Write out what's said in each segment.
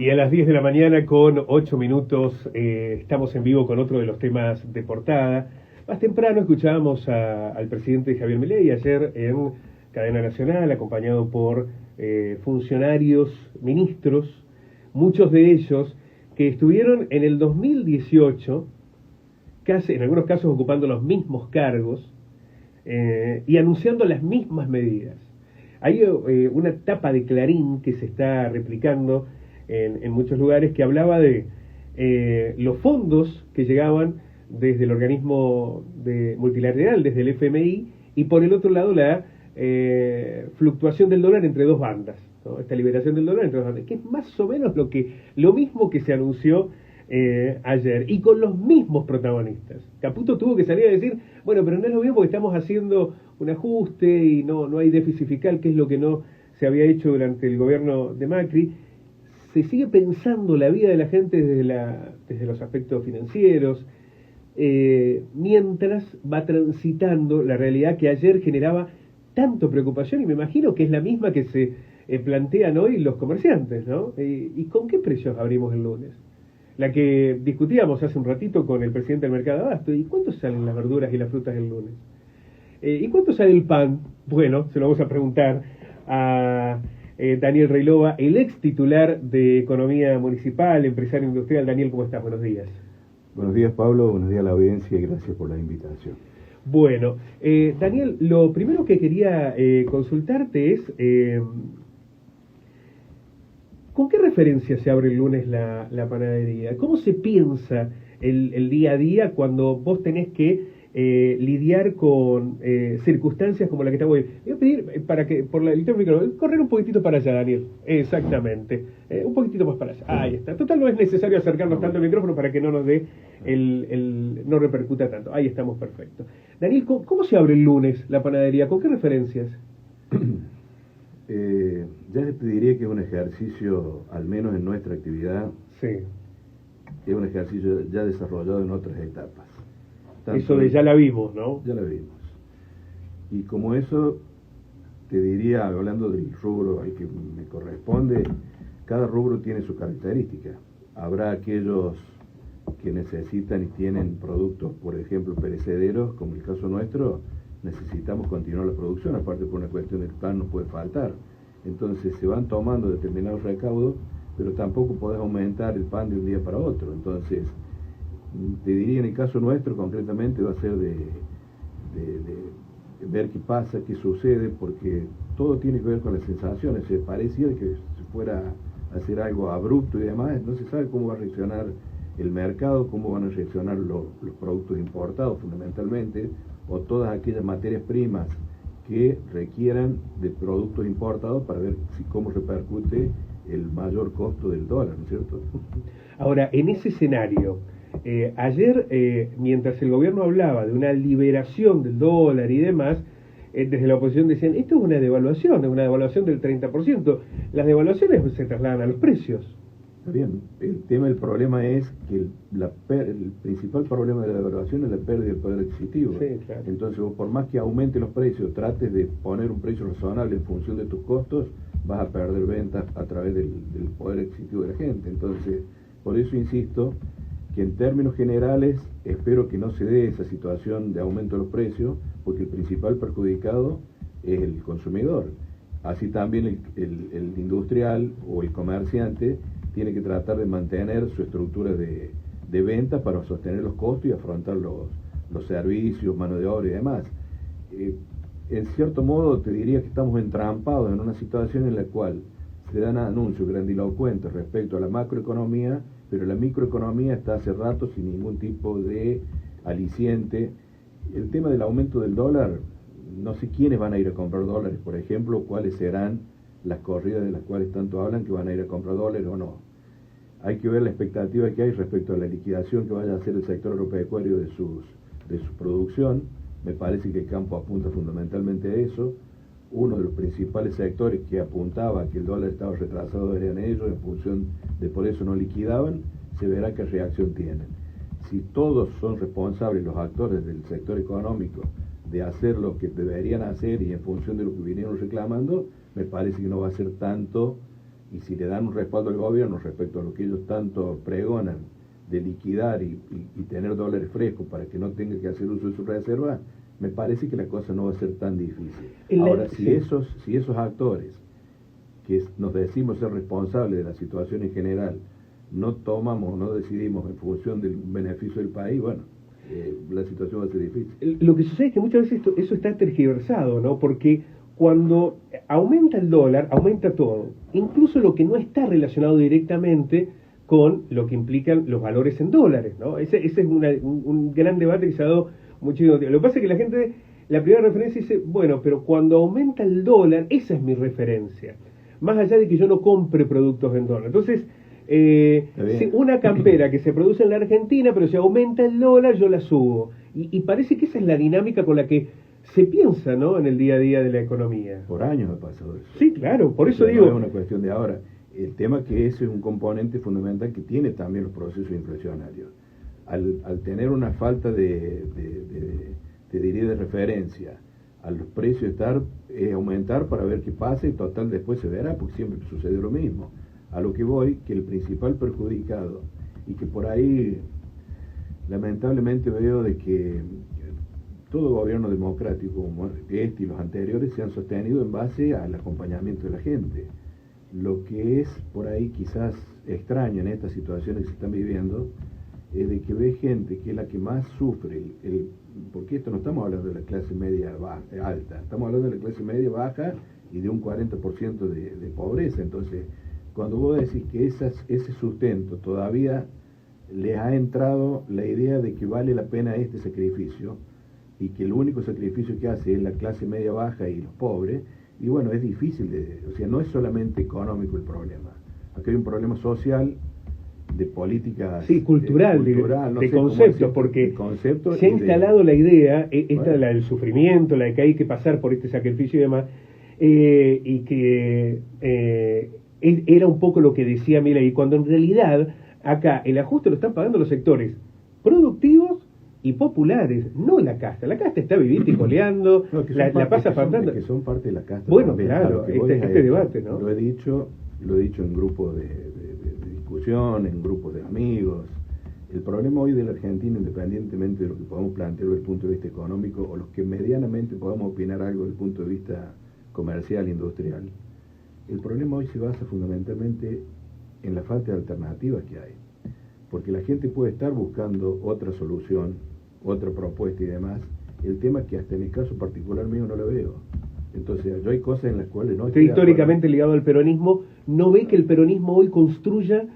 Y a las 10 de la mañana con 8 minutos estamos en vivo con otro de los temas de portada. Más temprano escuchábamos al presidente Javier Milei ayer en cadena nacional, acompañado por funcionarios, ministros, muchos de ellos que estuvieron en el 2018, casi, en algunos casos ocupando los mismos cargos y anunciando las mismas medidas. Hay una tapa de Clarín que se está replicando en muchos lugares que hablaba de los fondos que llegaban desde el organismo multilateral, desde el FMI, y por el otro lado la fluctuación del dólar entre dos bandas, ¿no? Esta liberación del dólar entre dos bandas, que es más o menos lo mismo que se anunció ayer, y con los mismos protagonistas. Caputo tuvo que salir a decir, bueno, pero no es lo mismo porque estamos haciendo un ajuste y no hay déficit fiscal, que es lo que no se había hecho durante el gobierno de Macri. Se sigue pensando la vida de la gente desde los aspectos financieros, mientras va transitando la realidad que ayer generaba tanto preocupación, y me imagino que es la misma que se plantean hoy los comerciantes, ¿no? ¿Y con qué precios abrimos el lunes? La que discutíamos hace un ratito con el presidente del mercado de abasto, ¿y cuánto salen las verduras y las frutas el lunes? ¿Y cuánto sale el pan? Bueno, se lo vamos a preguntar a Daniel Reilova, el ex titular de Economía Municipal, empresario industrial. Daniel, ¿cómo estás? Buenos días. Buenos días, Pablo. Buenos días a la audiencia y gracias por la invitación. Bueno, Daniel, lo primero que quería consultarte es ¿con qué referencia se abre el lunes la panadería? ¿Cómo se piensa el día a día cuando vos tenés que lidiar con circunstancias como la que estamos hoy? Voy a pedir para que, por el micrófono, correr un poquitito para allá, Daniel. Exactamente. Un poquitito más para allá. Ahí está. Total, no es necesario acercarnos tanto al micrófono para que no nos dé no repercuta tanto. Ahí estamos, perfecto. Daniel, ¿cómo se abre el lunes la panadería? ¿Con qué referencias? Ya te diría que es un ejercicio, al menos en nuestra actividad, sí, es un ejercicio ya desarrollado en otras etapas. Eso de ya la vimos, ¿no? Ya la vimos. Y como eso, te diría, hablando del rubro al que me corresponde, cada rubro tiene su característica. Habrá aquellos que necesitan y tienen productos, por ejemplo, perecederos, como el caso nuestro, necesitamos continuar la producción, aparte por una cuestión del pan no puede faltar. Entonces se van tomando determinados recaudos, pero tampoco podés aumentar el pan de un día para otro. Entonces, te diría en el caso nuestro concretamente va a ser de ver qué pasa, qué sucede, porque todo tiene que ver con las sensaciones. Se pareciera que se fuera a hacer algo abrupto y demás, no se sabe cómo va a reaccionar el mercado, cómo van a reaccionar los productos importados fundamentalmente, o todas aquellas materias primas que requieran de productos importados para ver cómo repercute el mayor costo del dólar, ¿no es cierto? Ahora, en ese escenario, ayer, mientras el gobierno hablaba de una liberación del dólar y demás, desde la oposición decían, esto es una devaluación del 30%. Las devaluaciones se trasladan a los precios. Está bien, el problema es que el principal problema de la devaluación es la pérdida del poder adquisitivo. Sí, claro. Entonces vos, por más que aumente los precios, trates de poner un precio razonable en función de tus costos, vas a perder ventas a través del poder adquisitivo de la gente. Entonces, por eso insisto que en términos generales espero que no se dé esa situación de aumento de los precios, porque el principal perjudicado es el consumidor. Así también el industrial o el comerciante tiene que tratar de mantener su estructura de venta para sostener los costos y afrontar los servicios, mano de obra y demás. En cierto modo te diría que estamos entrampados en una situación en la cual se dan anuncios grandilocuentes respecto a la macroeconomía, pero la microeconomía está hace rato sin ningún tipo de aliciente. El tema del aumento del dólar, no sé quiénes van a ir a comprar dólares, por ejemplo, cuáles serán las corridas de las cuales tanto hablan que van a ir a comprar dólares o no. Hay que ver la expectativa que hay respecto a la liquidación que vaya a hacer el sector agropecuario de su producción. Me parece que el campo apunta fundamentalmente a eso. Uno de los principales sectores que apuntaba a que el dólar estaba retrasado eran ellos, en función de por eso no liquidaban. Se verá qué reacción tienen. Si todos son responsables, los actores del sector económico, de hacer lo que deberían hacer y en función de lo que vinieron reclamando, me parece que no va a ser tanto y si le dan un respaldo al gobierno respecto a lo que ellos tanto pregonan de liquidar y tener dólares frescos para que no tenga que hacer uso de sus reservas, me parece que la cosa no va a ser tan difícil. Ahora, si esos actores que nos decimos ser responsables de la situación en general no tomamos, no decidimos en función del beneficio del país, bueno, la situación va a ser difícil. Lo que sucede es que muchas veces eso está tergiversado, ¿no? Porque cuando aumenta el dólar, aumenta todo, incluso lo que no está relacionado directamente con lo que implican los valores en dólares, ¿no? Ese es un gran debate que se ha dado muchísimo tiempo. Lo que pasa es que la gente, la primera referencia dice, bueno, pero cuando aumenta el dólar, esa es mi referencia, más allá de que yo no compre productos en dólar. Entonces, una campera que se produce en la Argentina, pero si aumenta el dólar, yo la subo. Y parece que esa es la dinámica con la que se piensa, ¿no?, en el día a día de la economía. Por años ha pasado eso. Sí, claro, por eso digo... No es una cuestión de ahora. El tema es que ese es un componente fundamental que tiene también los procesos inflacionarios. Al tener una falta te diría, de referencia a los precios, aumentar para ver qué pasa y total después se verá, porque siempre sucede lo mismo. A lo que voy, que el principal perjudicado, y que por ahí lamentablemente veo de que todo gobierno democrático como este y los anteriores se han sostenido en base al acompañamiento de la gente. Lo que es por ahí quizás extraño en estas situaciones que se están viviendo es de que ve gente que es la que más sufre, porque esto no estamos hablando de la clase media alta, estamos hablando de la clase media baja y de un 40% de pobreza. Entonces, cuando vos decís que ese sustento todavía les ha entrado la idea de que vale la pena este sacrificio y que el único sacrificio que hace es la clase media baja y los pobres, y bueno, es difícil, o sea, no es solamente económico el problema, aquí hay un problema social, de políticas... Sí, cultural, no de sé conceptos, porque se ha instalado la idea, la del sufrimiento, la de que hay que pasar por este sacrificio y demás, y que era un poco lo que decía Milei, cuando en realidad acá el ajuste lo están pagando los sectores productivos y populares, no la casta. La casta está vivita y coleando, la pasa faltando. Que son parte de la casta. Bueno, también, claro, este debate, ¿no? Lo he dicho en grupos de discusión, en grupos de amigos. El problema hoy de la Argentina, independientemente de lo que podamos plantear desde el punto de vista económico, o los que medianamente podamos opinar algo desde el punto de vista comercial, industrial, el problema hoy se basa fundamentalmente en la falta de alternativas que hay. Porque la gente puede estar buscando otra solución, otra propuesta y demás. El tema es que hasta en el caso particular mío no lo veo. Entonces, yo hay cosas en las cuales no estoy históricamente ligado al peronismo, no ve que el peronismo hoy construya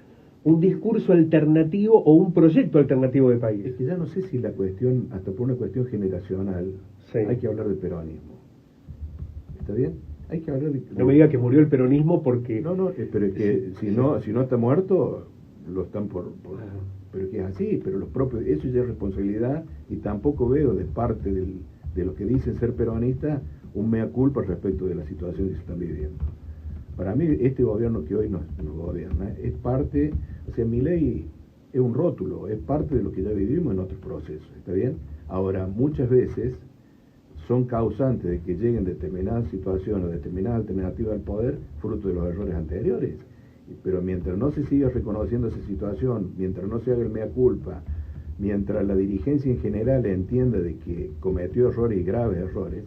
un discurso alternativo o un proyecto alternativo de país. Es que ya no sé si la cuestión, hasta por una cuestión generacional, sí, hay que hablar del peronismo. ¿Está bien? Hay que hablar de... No me diga que murió el peronismo porque... No, pero es que si no está muerto, lo están pero que es así, pero los propios, eso ya es responsabilidad, y tampoco veo de parte de los que dicen ser peronistas un mea culpa respecto de la situación que se están viviendo. Para mí, este gobierno que hoy nos gobierna es parte, o sea, Milei es un rótulo, es parte de lo que ya vivimos en otros procesos, ¿está bien? Ahora, muchas veces son causantes de que lleguen determinadas situaciones o determinadas alternativas al poder fruto de los errores anteriores. Pero mientras no se siga reconociendo esa situación, mientras no se haga el mea culpa, mientras la dirigencia en general entienda de que cometió errores y graves errores,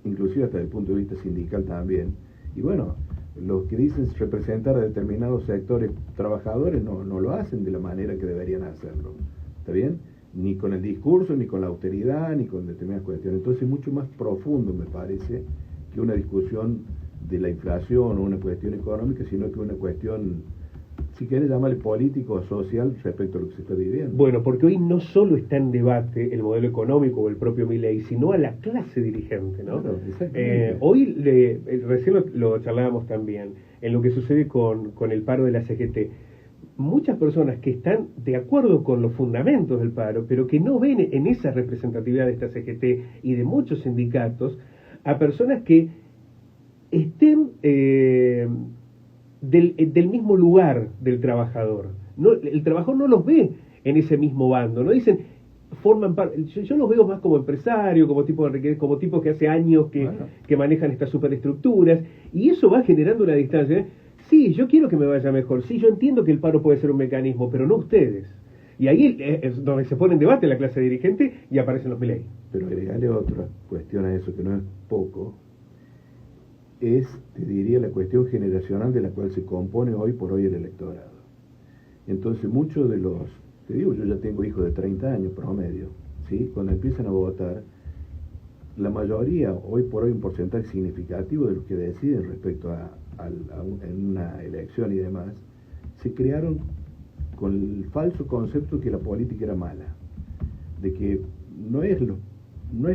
inclusive hasta desde el punto de vista sindical también, y bueno, los que dicen representar a determinados sectores trabajadores no lo hacen de la manera que deberían hacerlo, ¿está bien? Ni con el discurso, ni con la austeridad, ni con determinadas cuestiones. Entonces es mucho más profundo, me parece, que una discusión de la inflación o una cuestión económica, sino que una cuestión, si querés llamarle político o social respecto a lo que se está viviendo. Bueno, porque hoy no solo está en debate el modelo económico o el propio Milei, sino a la clase dirigente, ¿no? Claro, hoy, recién lo charlábamos también, en lo que sucede con el paro de la CGT. Muchas personas que están de acuerdo con los fundamentos del paro, pero que no ven en esa representatividad de esta CGT y de muchos sindicatos, a personas que estén del mismo lugar del trabajador. El trabajador no los ve en ese mismo bando, no dicen, forman parte. Yo los veo más como empresarios, como tipos que hace años que manejan estas superestructuras, y eso va generando una distancia. sí, yo quiero que me vaya mejor, sí, yo entiendo que el paro puede ser un mecanismo, pero no ustedes. Y ahí es donde se pone en debate la clase dirigente y aparecen los Milei. Pero agregarle otra cuestión a eso, que no es poco, es, te diría, la cuestión generacional de la cual se compone hoy por hoy el electorado. Entonces, muchos de los, te digo, yo ya tengo hijos de 30 años promedio, ¿sí? Cuando empiezan a votar, la mayoría, hoy por hoy un porcentaje significativo de los que deciden respecto en una elección y demás, se crearon con el falso concepto que la política era mala, de que no es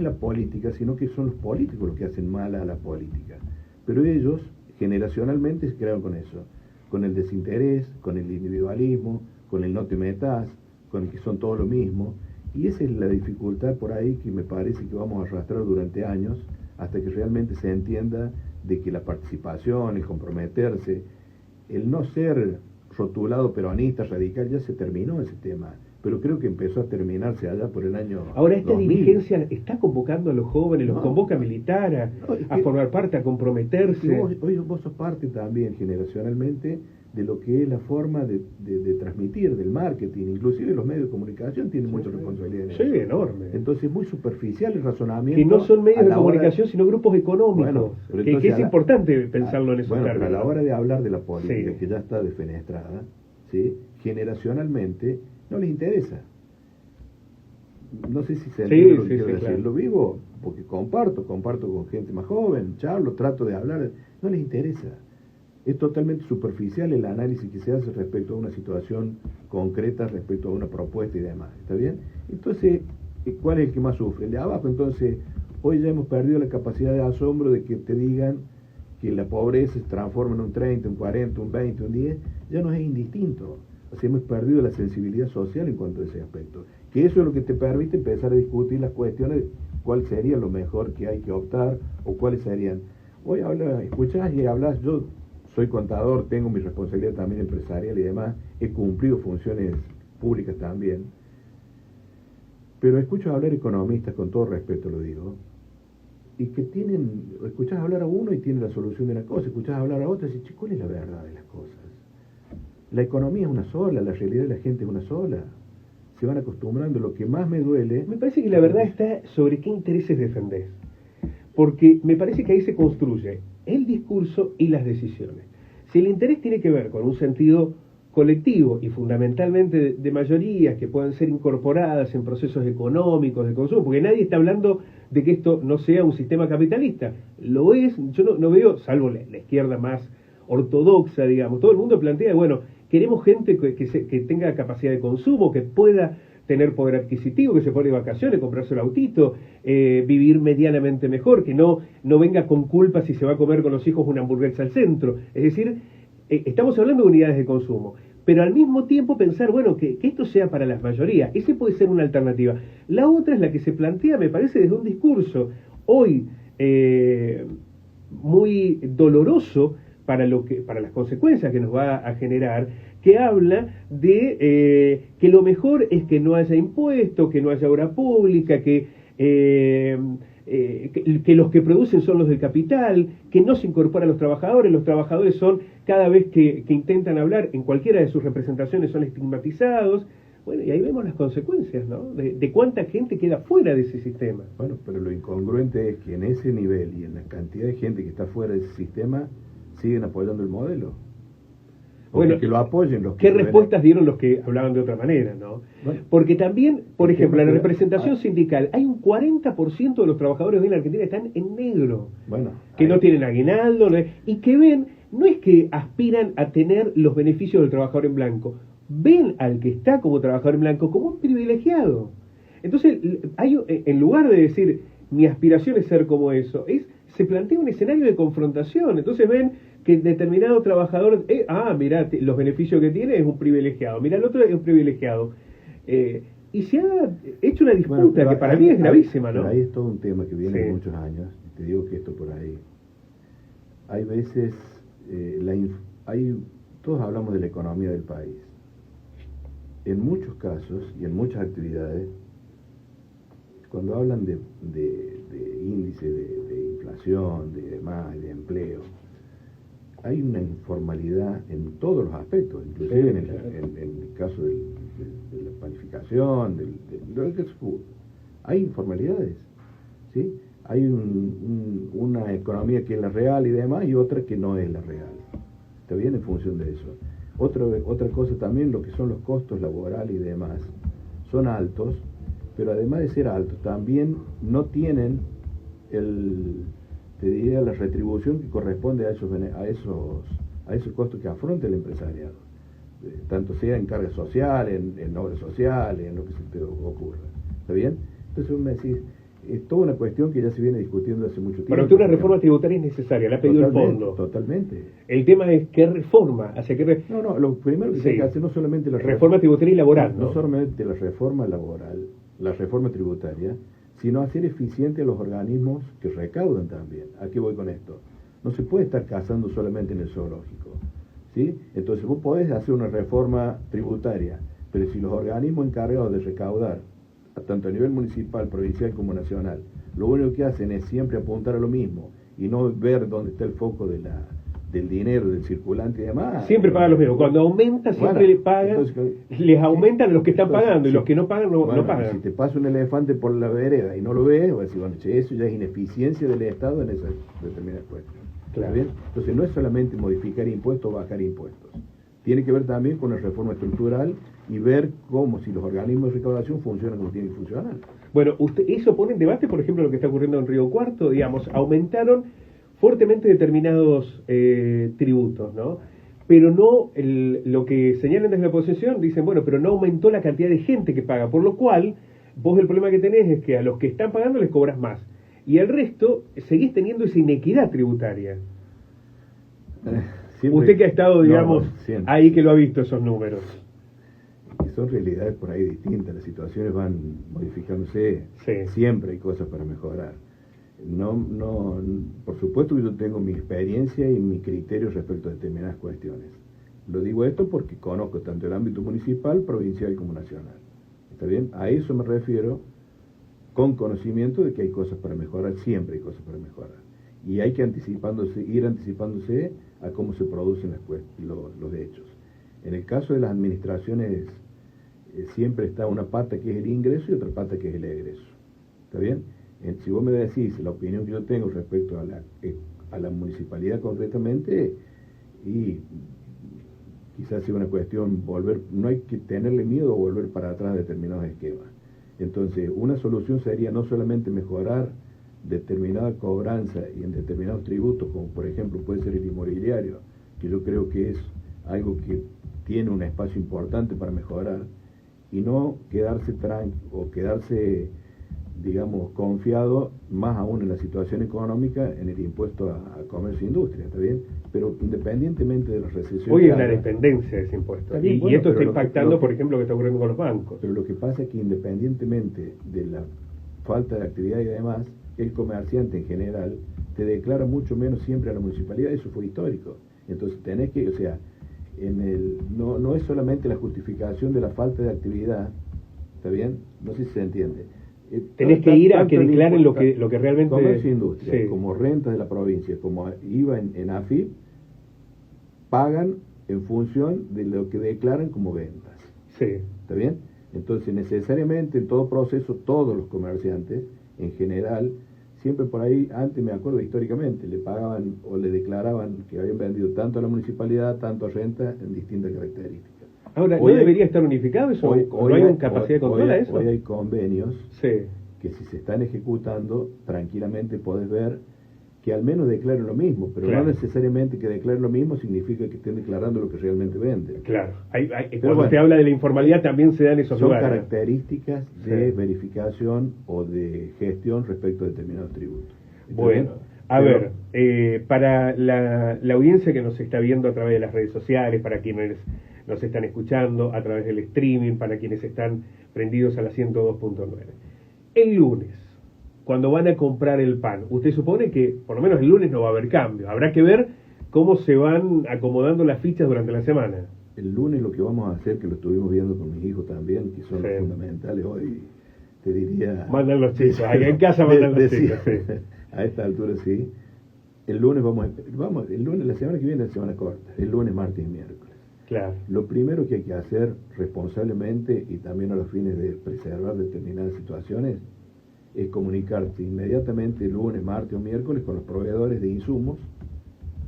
la política, sino que son los políticos los que hacen mala a la política. Pero ellos, generacionalmente, se crearon con eso, con el desinterés, con el individualismo, con el no te metas, con el que son todo lo mismo, y esa es la dificultad por ahí que me parece que vamos a arrastrar durante años, hasta que realmente se entienda de que la participación, el comprometerse, el no ser rotulado peronista, radical, ya se terminó ese tema. Pero creo que empezó a terminarse allá por el año Ahora esta 2000. dirigencia está convocando a los jóvenes, los No. convoca a militar, a formar parte, a comprometerse. Vos sos parte también generacionalmente de lo que es la forma de transmitir, del marketing, inclusive los medios de comunicación tienen mucha responsabilidad en Sí, eso. enorme. Entonces muy superficial el razonamiento. Que no son medios a de la hora- comunicación, sino grupos económicos. Bueno, pero que entonces es importante pensarlo en esos bueno, términos. pero a la hora de hablar de la política, Sí. que ya está defenestrada, ¿sí? Generacionalmente no les interesa. No sé si se entiende lo que quiero decir. claro. Lo vivo porque comparto con gente más joven, charlo, trato de hablar, no les interesa. Es totalmente superficial el análisis que se hace respecto a una situación concreta, respecto a una propuesta y demás. ¿Está bien? Entonces, ¿cuál es el que más sufre? El de abajo. Entonces, hoy ya hemos perdido la capacidad de asombro de que te digan que la pobreza se transforma en un 30, un 40, un 20, un 10, ya nos es indistinto. O sea, hemos perdido la sensibilidad social en cuanto a ese aspecto. Que eso es lo que te permite empezar a discutir las cuestiones de cuál sería lo mejor que hay que optar o cuáles serían. Hoy escuchás y hablas, yo soy contador, tengo mi responsabilidad también empresarial y demás, he cumplido funciones públicas también, pero escucho hablar economistas, con todo respeto lo digo, y que escuchás hablar a uno y tiene la solución de la cosa, escuchás hablar a otro y dices, ¿cuál es la verdad de las cosas? La economía es una sola, la realidad de la gente es una sola. Se van acostumbrando. Lo que más me duele... Me parece que la verdad está sobre qué intereses defendés. Porque me parece que ahí se construye el discurso y las decisiones. Si el interés tiene que ver con un sentido colectivo y fundamentalmente de mayorías que puedan ser incorporadas en procesos económicos de consumo, porque nadie está hablando de que esto no sea un sistema capitalista. Lo es, yo no veo, salvo la izquierda más ortodoxa, digamos, todo el mundo plantea, bueno, queremos gente que tenga capacidad de consumo, que pueda tener poder adquisitivo, que se pone de vacaciones, comprarse un autito, vivir medianamente mejor, que no venga con culpa si se va a comer con los hijos una hamburguesa al centro. Es decir, estamos hablando de unidades de consumo, pero al mismo tiempo pensar, bueno, que esto sea para las mayorías. Ese puede ser una alternativa. La otra es la que se plantea, me parece, desde un discurso hoy muy doloroso para las consecuencias que nos va a generar, que habla de que lo mejor es que no haya impuestos, que no haya obra pública, que los que producen son los del capital, que no se incorporan los trabajadores son, cada vez que intentan hablar en cualquiera de sus representaciones, son estigmatizados. Bueno, y ahí vemos las consecuencias, ¿no? De cuánta gente queda fuera de ese sistema. Bueno, pero lo incongruente es que en ese nivel y en la cantidad de gente que está fuera de ese sistema, siguen apoyando el modelo. Porque Bueno, que lo apoyen los que... ¿qué respuestas dieron los que hablaban de otra manera, no? Bueno, Porque también, por ejemplo, en la representación ah, sindical, hay un 40% de los trabajadores hoy en Argentina que están en negro, bueno, que no tienen aguinaldo, y que ven, no es que aspiran a tener los beneficios del trabajador en blanco, ven al que está como trabajador en blanco como un privilegiado. Entonces, en lugar de decir, mi aspiración es ser como eso, se plantea un escenario de confrontación. Entonces ven que determinado trabajador, mirá, los beneficios que tiene es un privilegiado, mirá, el otro es un privilegiado. Y se ha hecho una disputa bueno, que para mí es gravísima, ¿no? Pero ahí es todo un tema que viene Sí. de muchos años, y te digo que esto por ahí. Hay veces, todos hablamos de la economía del país. En muchos casos y en muchas actividades, cuando hablan de índice de inflación, de demás, de empleo, hay una informalidad en todos los aspectos, inclusive en el caso de la planificación, hay informalidades, ¿sí? Hay una economía que es la real y demás, y otra que no es la real. ¿Está bien? En función de eso. Otra cosa también, lo que son los costos laborales y demás, son altos, pero además de ser altos, también no tienen te diría, la retribución que corresponde a esos costos que afronta el empresariado, tanto sea en carga social, en obras sociales, en lo que se te ocurra. ¿Está bien? Entonces vos me decís, es toda una cuestión que ya se viene discutiendo hace mucho tiempo. Para usted una reforma tributaria es necesaria, la ha pedido el fondo. Totalmente. El tema es qué reforma, hacia qué No, lo primero que se hay que hacer no solamente la reforma tributaria y laboral, no solamente la reforma laboral, la reforma tributaria, sino hacer eficiente a los organismos que recaudan también. ¿A qué voy con esto? No se puede estar cazando solamente en el zoológico, ¿sí? Entonces vos podés hacer una reforma tributaria, pero si los organismos encargados de recaudar, tanto a nivel municipal, provincial como nacional, lo único que hacen es siempre apuntar a lo mismo y no ver dónde está el foco del dinero, del circulante y demás. Siempre pagan los mismos. Cuando aumenta, siempre les pagan, les aumentan los que están pagando, y los que no pagan no pagan. Si te pasa un elefante por la vereda y no lo ves, vas a decir, bueno, eso ya es ineficiencia del Estado en esa determinada cuestión. Claro. ¿Bien? Entonces no es solamente modificar impuestos o bajar impuestos. Tiene que ver también con la reforma estructural y ver cómo, si los organismos de recaudación funcionan como tienen que funcionar. Bueno, eso pone en debate, por ejemplo, lo que está ocurriendo en Río Cuarto, digamos, aumentaron fuertemente determinados tributos, ¿no? Pero no, lo que señalan desde la oposición, dicen, bueno, pero no aumentó la cantidad de gente que paga, por lo cual, vos el problema que tenés es que a los que están pagando les cobras más, y al resto seguís teniendo esa inequidad tributaria. Usted que ha estado, digamos, ahí que lo ha visto esos números. Y son realidades por ahí distintas, las situaciones van modificándose, siempre hay cosas para mejorar. Por supuesto que yo tengo mi experiencia y mi criterio respecto a determinadas cuestiones. Lo digo esto porque conozco tanto el ámbito municipal, provincial como nacional. ¿Está bien? A eso me refiero con conocimiento de que hay cosas para mejorar, siempre hay cosas para mejorar. Y hay que ir anticipándose a cómo se producen los hechos. En el caso de las administraciones, siempre está una pata que es el ingreso y otra pata que es el egreso. ¿Está bien? Si vos me decís la opinión que yo tengo respecto a la municipalidad concretamente, y quizás sea una cuestión no hay que tenerle miedo a volver para atrás a determinados esquemas. Entonces, una solución sería no solamente mejorar determinada cobranza y en determinados tributos, como por ejemplo puede ser el inmobiliario, que yo creo que es algo que tiene un espacio importante para mejorar, y no quedarse digamos, confiado, más aún en la situación económica, en el impuesto a comercio e industria, ¿está bien? Pero independientemente de la recesión... Hoy hay una dependencia de ese impuesto. Y esto está impactando, por ejemplo, lo que está ocurriendo con los bancos. Pero lo que pasa es que independientemente de la falta de actividad y demás, el comerciante en general te declara mucho menos siempre a la municipalidad, eso fue histórico. Entonces tenés que, no es solamente la justificación de la falta de actividad, ¿está bien? No sé si se entiende. Tenés que ir a que declaren lo que realmente... Comercio e industria, como rentas de la provincia, como IVA en AFIP, pagan en función de lo que declaran como ventas. Sí. ¿Está bien? Entonces, necesariamente, en todo proceso, todos los comerciantes, en general, siempre por ahí, antes me acuerdo históricamente, le pagaban o le declaraban que habían vendido tanto a la municipalidad, tanto a renta, en distintas características. Ahora, ¿no debería estar unificado eso? ¿O no hay capacidad de control a eso? Hoy hay convenios que si se están ejecutando, tranquilamente podés ver que al menos declaren lo mismo, pero no necesariamente que declaren lo mismo significa que estén declarando lo que realmente venden. Claro, cuando usted habla de la informalidad también se dan esos lugares. Son características de verificación o de gestión respecto a determinados tributos. Bueno, para la audiencia que nos está viendo a través de las redes sociales, para quienes nos están escuchando a través del streaming, para quienes están prendidos a la 102.9. El lunes, cuando van a comprar el pan, usted supone que por lo menos el lunes no va a haber cambio. Habrá que ver cómo se van acomodando las fichas durante la semana. El lunes lo que vamos a hacer, que lo estuvimos viendo con mis hijos también, que son los fundamentales hoy, te diría... Mandan los chicos, allá en casa mandan los chicos. A esta altura sí. el lunes el lunes, la semana que viene es semana corta, el lunes, martes y miércoles. Claro. Lo primero que hay que hacer responsablemente y también a los fines de preservar determinadas situaciones es comunicarse inmediatamente el lunes, martes o miércoles con los proveedores de insumos,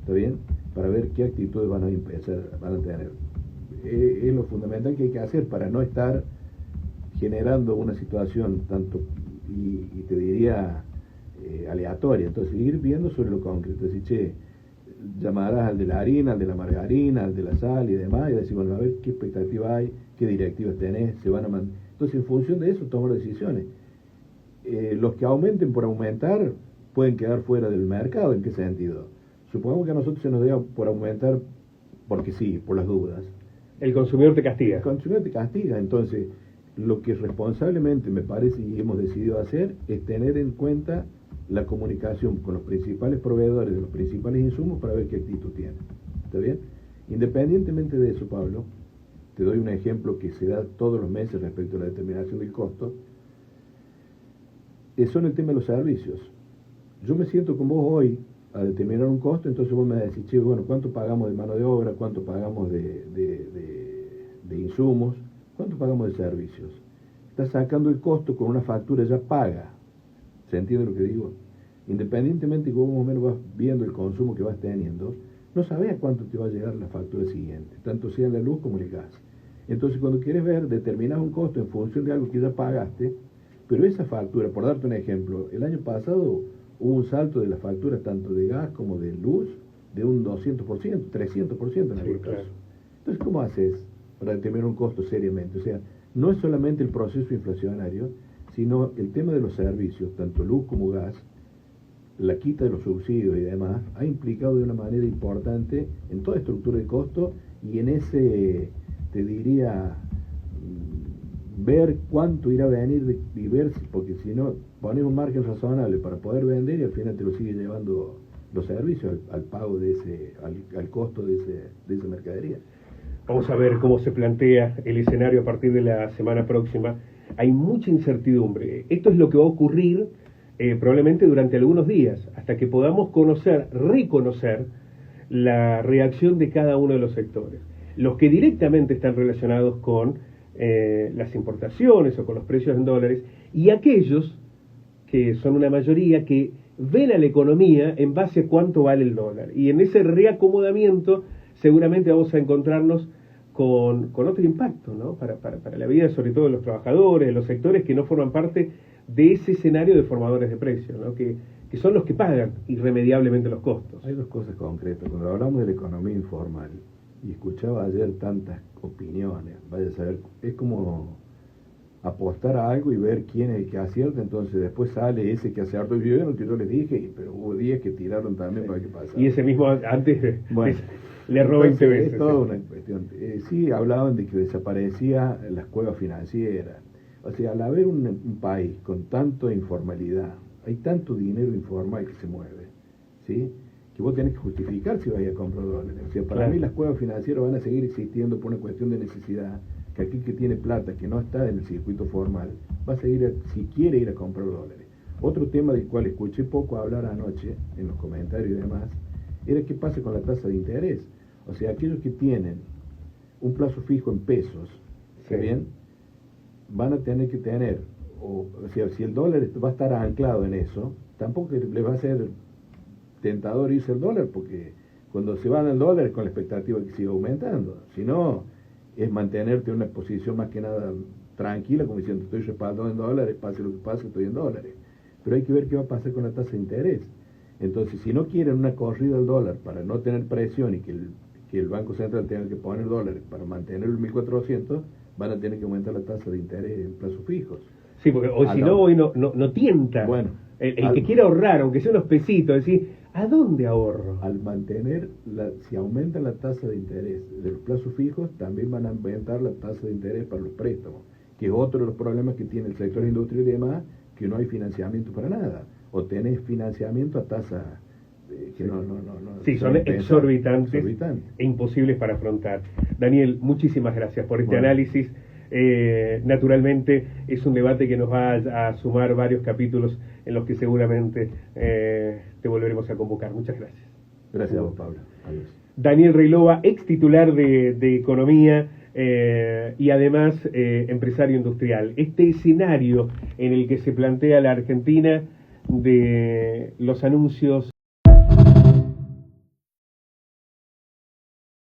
¿está bien? Para ver qué actitudes van a tener. Es lo fundamental que hay que hacer para no estar generando una situación tanto, y te diría, aleatoria. Entonces, ir viendo sobre lo concreto, decir, che, llamarás al de la harina, al de la margarina, al de la sal y demás, y decir, bueno, a ver qué expectativa hay, qué directivas tenés, se van a Entonces, en función de eso, tomar decisiones. Los que aumenten por aumentar pueden quedar fuera del mercado. ¿En qué sentido? Supongamos que a nosotros se nos dé por aumentar porque sí, por las dudas. El consumidor te castiga. El consumidor te castiga. Entonces, lo que responsablemente me parece y hemos decidido hacer es tener en cuenta la comunicación con los principales proveedores de los principales insumos para ver qué actitud tienen. ¿Está bien? Independientemente de eso, Pablo, te doy un ejemplo que se da todos los meses respecto a la determinación del costo. Son el tema de los servicios. Yo me siento con vos hoy a determinar un costo, entonces vos me decís, che, bueno, ¿cuánto pagamos de mano de obra? ¿Cuánto pagamos de insumos? ¿Cuánto pagamos de servicios? Estás sacando el costo con una factura ya paga. ¿Se entiende lo que digo? Independientemente que vos más o menos vas viendo el consumo que vas teniendo, no sabés a cuánto te va a llegar la factura siguiente, tanto sea la luz como el gas. Entonces, cuando quieres ver, determinás un costo en función de algo que ya pagaste, pero esa factura, por darte un ejemplo, el año pasado hubo un salto de las facturas tanto de gas como de luz de un 200%, 300% en algún caso. Claro. Entonces, ¿cómo haces para determinar un costo seriamente? O sea, no es solamente el proceso inflacionario, sino el tema de los servicios, tanto luz como gas, la quita de los subsidios y demás, ha implicado de una manera importante en toda estructura de costo y en ese, te diría, ver cuánto irá a venir y ver, porque si no, pones un margen razonable para poder vender y al final te lo sigue llevando los servicios al pago de ese, al costo de esa mercadería. Vamos a ver cómo se plantea el escenario a partir de la semana próxima. Hay mucha incertidumbre. Esto es lo que va a ocurrir probablemente durante algunos días, hasta que podamos reconocer la reacción de cada uno de los sectores. Los que directamente están relacionados con las importaciones o con los precios en dólares, y aquellos que son una mayoría que ven a la economía en base a cuánto vale el dólar. Y en ese reacomodamiento seguramente vamos a encontrarnos con otro impacto, ¿no? Para la vida, sobre todo de los trabajadores, de los sectores que no forman parte de ese escenario de formadores de precios, ¿no? Que son los que pagan irremediablemente los costos. Hay dos cosas concretas. Cuando hablamos de la economía informal, y escuchaba ayer tantas opiniones, vaya a saber, es como apostar a algo y ver quién es el que acierta, entonces después sale ese que acertó, y yo que yo les dije, pero hubo 10 que tiraron también para que pasara. Y ese mismo antes bueno, le erró 20 veces. Es toda una cuestión. Sí, hablaban de que desaparecía las cuevas financieras. O sea, al haber un país con tanta informalidad, hay tanto dinero informal que se mueve, ¿sí?, que vos tenés que justificar si vas a comprar dólares. O sea, para mí las cuevas financieras van a seguir existiendo por una cuestión de necesidad, que aquel que tiene plata, que no está en el circuito formal, va a seguir, si quiere ir a comprar dólares. Otro tema del cual escuché poco hablar anoche, en los comentarios y demás, era qué pasa con la tasa de interés. O sea, aquellos que tienen un plazo fijo en pesos, ¿sí?, bien, van a tener que tener, o sea, si el dólar va a estar anclado en eso, tampoco les va a ser tentador irse al dólar, porque cuando se van al dólar es con la expectativa de que siga aumentando. Si no, es mantenerte en una posición más que nada tranquila, como diciendo, estoy respaldado en dólares, pase lo que pase, estoy en dólares. Pero hay que ver qué va a pasar con la tasa de interés. Entonces, si no quieren una corrida al dólar para no tener presión y que el Banco Central tenga que poner dólares para mantener el 1.400, van a tener que aumentar la tasa de interés en plazos fijos. Sí, porque hoy si no, hoy no tienta. Bueno, el que quiera ahorrar, aunque sea unos pesitos, decir, ¿a dónde ahorro? Al mantener, si aumenta la tasa de interés de los plazos fijos, también van a aumentar la tasa de interés para los préstamos, que es otro de los problemas que tiene el sector industrial y demás, que no hay financiamiento para nada, o tenés financiamiento a tasa que no. Sí, son exorbitantes e imposibles para afrontar. Daniel, muchísimas gracias por este análisis naturalmente es un debate que nos va a sumar varios capítulos en los que seguramente te volveremos a convocar. Muchas gracias. Gracias a vos, Pablo. Adiós. Daniel Reilova, ex titular de Economía y además empresario industrial. Este escenario en el que se plantea la Argentina de los anuncios